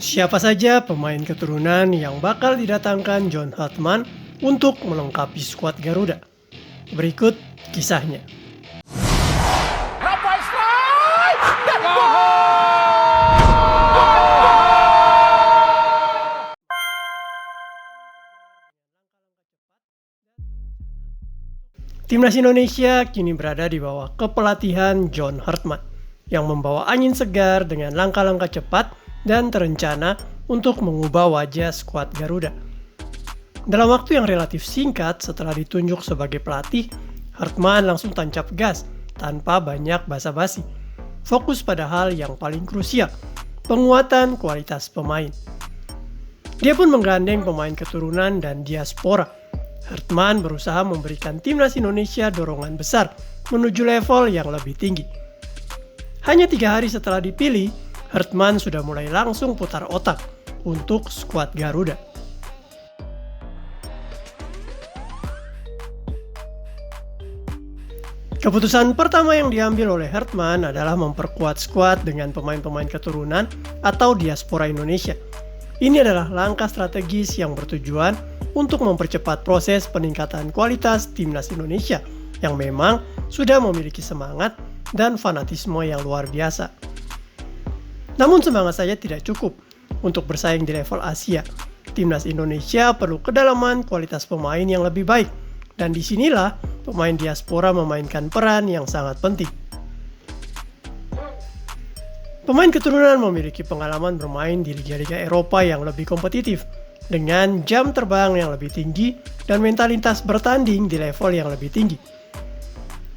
Siapa saja pemain keturunan yang bakal didatangkan John Hartman untuk melengkapi skuad Garuda? Berikut kisahnya. Timnas Indonesia kini berada di bawah kepelatihan John Hartman yang membawa angin segar dengan langkah-langkah cepat dan terencana untuk mengubah wajah skuad Garuda. Dalam waktu yang relatif singkat setelah ditunjuk sebagai pelatih, Hartman langsung tancap gas tanpa banyak basa-basi. Fokus pada hal yang paling krusial, penguatan kualitas pemain. Dia pun menggandeng pemain keturunan dan diaspora. Hartman berusaha memberikan timnas Indonesia dorongan besar menuju level yang lebih tinggi. Hanya 3 hari setelah dipilih, Hartman sudah mulai langsung putar otak untuk skuad Garuda. Keputusan pertama yang diambil oleh Hartman adalah memperkuat skuad dengan pemain-pemain keturunan atau diaspora Indonesia. Ini adalah langkah strategis yang bertujuan untuk mempercepat proses peningkatan kualitas timnas Indonesia yang memang sudah memiliki semangat dan fanatisme yang luar biasa. Namun semangat saja tidak cukup untuk bersaing di level Asia. Timnas Indonesia perlu kedalaman kualitas pemain yang lebih baik, dan disinilah pemain diaspora memainkan peran yang sangat penting. Pemain keturunan memiliki pengalaman bermain di liga-liga Eropa yang lebih kompetitif, dengan jam terbang yang lebih tinggi dan mentalitas bertanding di level yang lebih tinggi.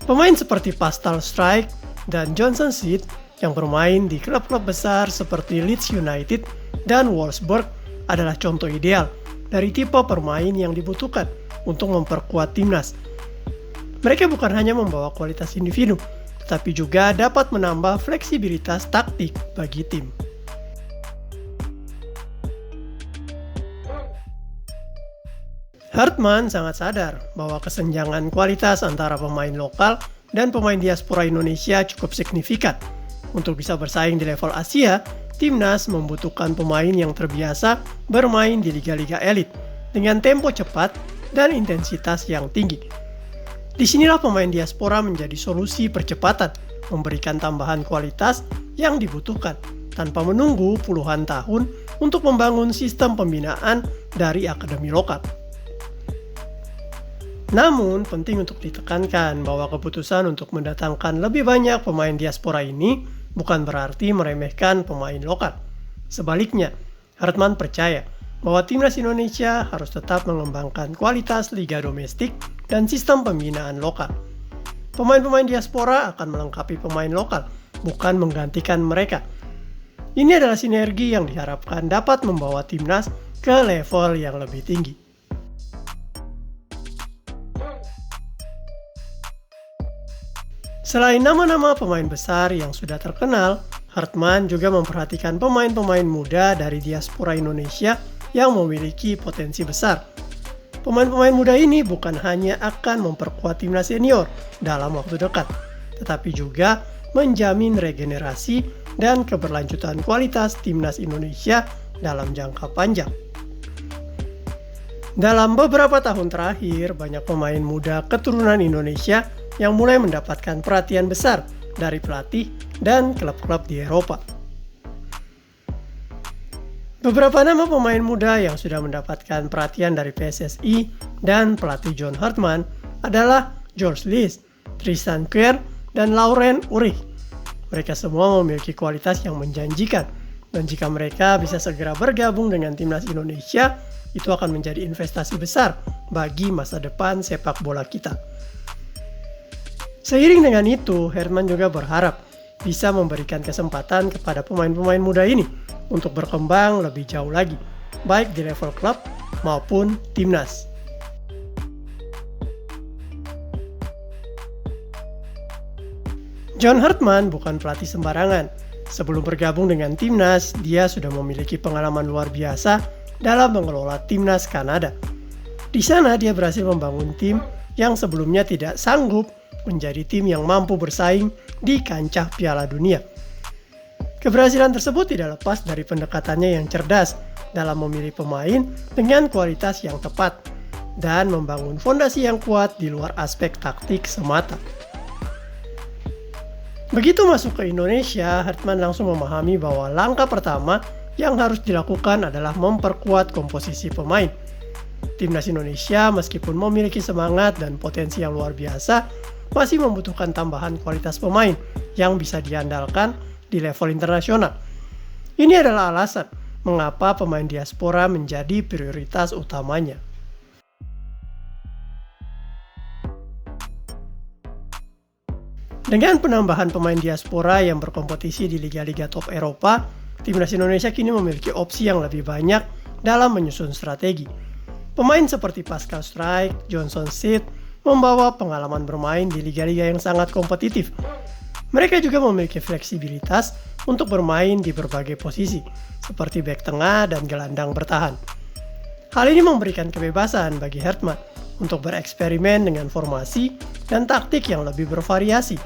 Pemain seperti Pascal Struijk dan Johnson Seed yang bermain di klub-klub besar seperti Leeds United dan Wolfsburg adalah contoh ideal dari tipe permain yang dibutuhkan untuk memperkuat timnas. Mereka bukan hanya membawa kualitas individu, tetapi juga dapat menambah fleksibilitas taktik bagi tim. Hartman sangat sadar bahwa kesenjangan kualitas antara pemain lokal dan pemain diaspora Indonesia cukup signifikan. Untuk bisa bersaing di level Asia, timnas membutuhkan pemain yang terbiasa bermain di liga-liga elit dengan tempo cepat dan intensitas yang tinggi. Disinilah pemain diaspora menjadi solusi percepatan, memberikan tambahan kualitas yang dibutuhkan tanpa menunggu puluhan tahun untuk membangun sistem pembinaan dari akademi lokal. Namun, penting untuk ditekankan bahwa keputusan untuk mendatangkan lebih banyak pemain diaspora ini bukan berarti meremehkan pemain lokal. Sebaliknya, Hartman percaya bahwa timnas Indonesia harus tetap mengembangkan kualitas liga domestik dan sistem pembinaan lokal. Pemain-pemain diaspora akan melengkapi pemain lokal, bukan menggantikan mereka. Ini adalah sinergi yang diharapkan dapat membawa timnas ke level yang lebih tinggi. Selain nama-nama pemain besar yang sudah terkenal, Hartman juga memperhatikan pemain-pemain muda dari diaspora Indonesia yang memiliki potensi besar. Pemain-pemain muda ini bukan hanya akan memperkuat timnas senior dalam waktu dekat, tetapi juga menjamin regenerasi dan keberlanjutan kualitas timnas Indonesia dalam jangka panjang. Dalam beberapa tahun terakhir, banyak pemain muda keturunan Indonesia yang mulai mendapatkan perhatian besar dari pelatih dan klub-klub di Eropa. Beberapa nama pemain muda yang sudah mendapatkan perhatian dari PSSI dan pelatih John Hartman adalah George Lees, Tristan Keer, dan Laurent Ulrich. Mereka semua memiliki kualitas yang menjanjikan, dan jika mereka bisa segera bergabung dengan timnas Indonesia, itu akan menjadi investasi besar bagi masa depan sepak bola kita. Seiring dengan itu, Hartman juga berharap bisa memberikan kesempatan kepada pemain-pemain muda ini untuk berkembang lebih jauh lagi, baik di level klub maupun timnas. John Hartman bukan pelatih sembarangan. Sebelum bergabung dengan timnas, dia sudah memiliki pengalaman luar biasa dalam mengelola timnas Kanada. Di sana dia berhasil membangun tim yang sebelumnya tidak sanggup menjadi tim yang mampu bersaing di kancah Piala Dunia. Keberhasilan tersebut tidak lepas dari pendekatannya yang cerdas dalam memilih pemain dengan kualitas yang tepat dan membangun fondasi yang kuat di luar aspek taktik semata. Begitu masuk ke Indonesia, Hartman langsung memahami bahwa langkah pertama yang harus dilakukan adalah memperkuat komposisi pemain. Timnas Indonesia meskipun memiliki semangat dan potensi yang luar biasa, masih membutuhkan tambahan kualitas pemain yang bisa diandalkan di level internasional. Ini adalah alasan mengapa pemain diaspora menjadi prioritas utamanya. Dengan penambahan pemain diaspora yang berkompetisi di liga-liga top Eropa, Timnas Indonesia kini memiliki opsi yang lebih banyak dalam menyusun strategi. Pemain seperti Pascal Struijk, Johnson Seed membawa pengalaman bermain di liga-liga yang sangat kompetitif. Mereka juga memiliki fleksibilitas untuk bermain di berbagai posisi, seperti bek tengah dan gelandang bertahan. Hal ini memberikan kebebasan bagi Hartman untuk bereksperimen dengan formasi dan taktik yang lebih bervariasi,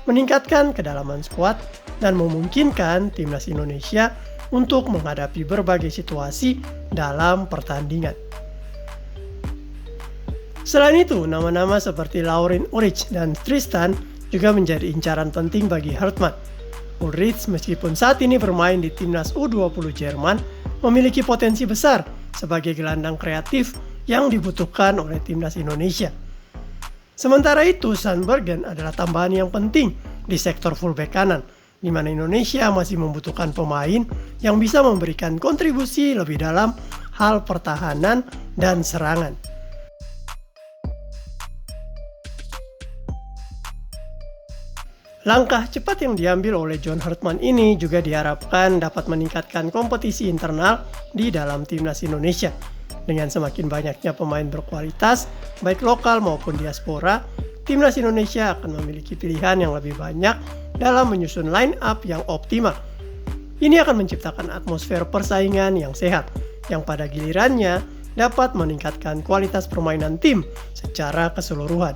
meningkatkan kedalaman skuad, dan memungkinkan Timnas Indonesia untuk menghadapi berbagai situasi dalam pertandingan. Selain itu, nama-nama seperti Lauren Ulrich dan Tristan juga menjadi incaran penting bagi Hartman. Ulrich meskipun saat ini bermain di Timnas U20 Jerman, memiliki potensi besar sebagai gelandang kreatif yang dibutuhkan oleh Timnas Indonesia. Sementara itu, Sandbergen adalah tambahan yang penting di sektor fullback kanan, di mana Indonesia masih membutuhkan pemain yang bisa memberikan kontribusi lebih dalam hal pertahanan dan serangan. Langkah cepat yang diambil oleh John Hartman ini juga diharapkan dapat meningkatkan kompetisi internal di dalam Timnas Indonesia. Dengan semakin banyaknya pemain berkualitas, baik lokal maupun diaspora, Timnas Indonesia akan memiliki pilihan yang lebih banyak dalam menyusun line up yang optimal. Ini akan menciptakan atmosfer persaingan yang sehat, yang pada gilirannya dapat meningkatkan kualitas permainan tim secara keseluruhan.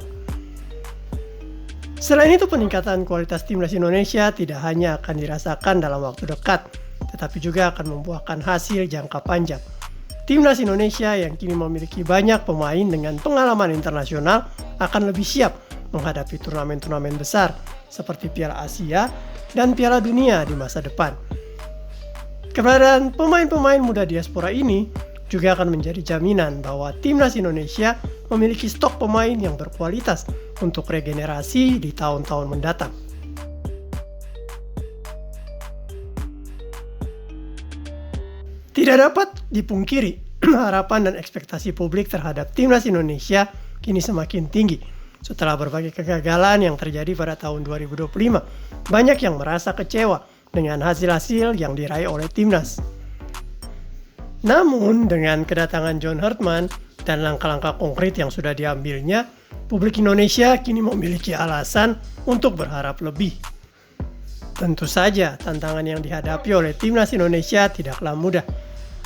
Selain itu, peningkatan kualitas Timnas Indonesia tidak hanya akan dirasakan dalam waktu dekat, tetapi juga akan membuahkan hasil jangka panjang. Timnas Indonesia yang kini memiliki banyak pemain dengan pengalaman internasional akan lebih siap menghadapi turnamen-turnamen besar seperti Piala Asia dan Piala Dunia di masa depan. Keberadaan pemain-pemain muda diaspora ini juga akan menjadi jaminan bahwa Timnas Indonesia memiliki stok pemain yang berkualitas untuk regenerasi di tahun-tahun mendatang. Tidak dapat dipungkiri, harapan dan ekspektasi publik terhadap Timnas Indonesia kini semakin tinggi. Setelah berbagai kegagalan yang terjadi pada tahun 2025, banyak yang merasa kecewa dengan hasil-hasil yang diraih oleh Timnas. Namun, dengan kedatangan John Hartman dan langkah-langkah konkret yang sudah diambilnya, publik Indonesia kini memiliki alasan untuk berharap lebih. Tentu saja, tantangan yang dihadapi oleh Timnas Indonesia tidaklah mudah.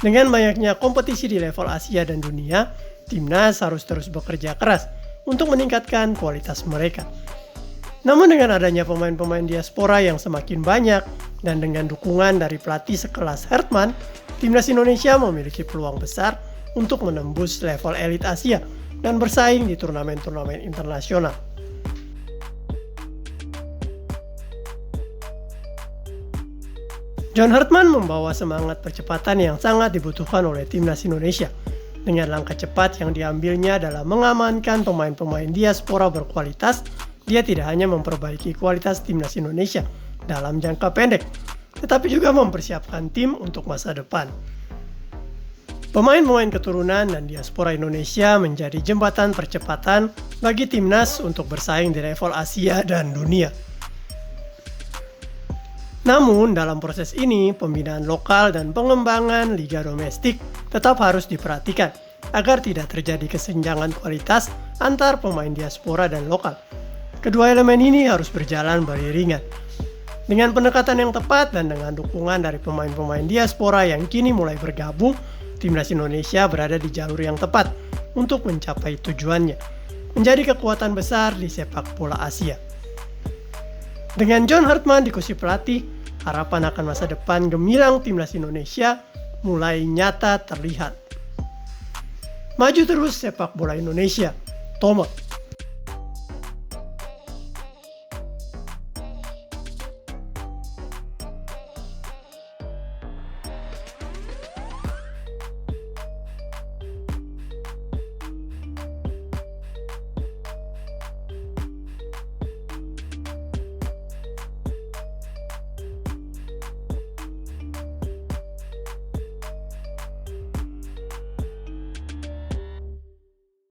Dengan banyaknya kompetisi di level Asia dan dunia, Timnas harus terus bekerja keras untuk meningkatkan kualitas mereka. Namun dengan adanya pemain-pemain diaspora yang semakin banyak dan dengan dukungan dari pelatih sekelas Hartman, Timnas Indonesia memiliki peluang besar untuk menembus level elit Asia dan bersaing di turnamen-turnamen internasional. John Hartman membawa semangat percepatan yang sangat dibutuhkan oleh Timnas Indonesia. Dengan langkah cepat yang diambilnya dalam mengamankan pemain-pemain diaspora berkualitas, dia tidak hanya memperbaiki kualitas Timnas Indonesia dalam jangka pendek, tetapi juga mempersiapkan tim untuk masa depan. Pemain-pemain keturunan dan diaspora Indonesia menjadi jembatan percepatan bagi Timnas untuk bersaing di level Asia dan dunia. Namun, dalam proses ini, pembinaan lokal dan pengembangan liga domestik tetap harus diperhatikan agar tidak terjadi kesenjangan kualitas antar pemain diaspora dan lokal. Kedua elemen ini harus berjalan beriringan. Dengan pendekatan yang tepat dan dengan dukungan dari pemain-pemain diaspora yang kini mulai bergabung, Timnas Indonesia berada di jalur yang tepat untuk mencapai tujuannya, menjadi kekuatan besar di sepak bola Asia. Dengan John Hartman di kursi pelatih, harapan akan masa depan gemilang timnas Indonesia mulai nyata terlihat. Maju terus sepak bola Indonesia. Tomo.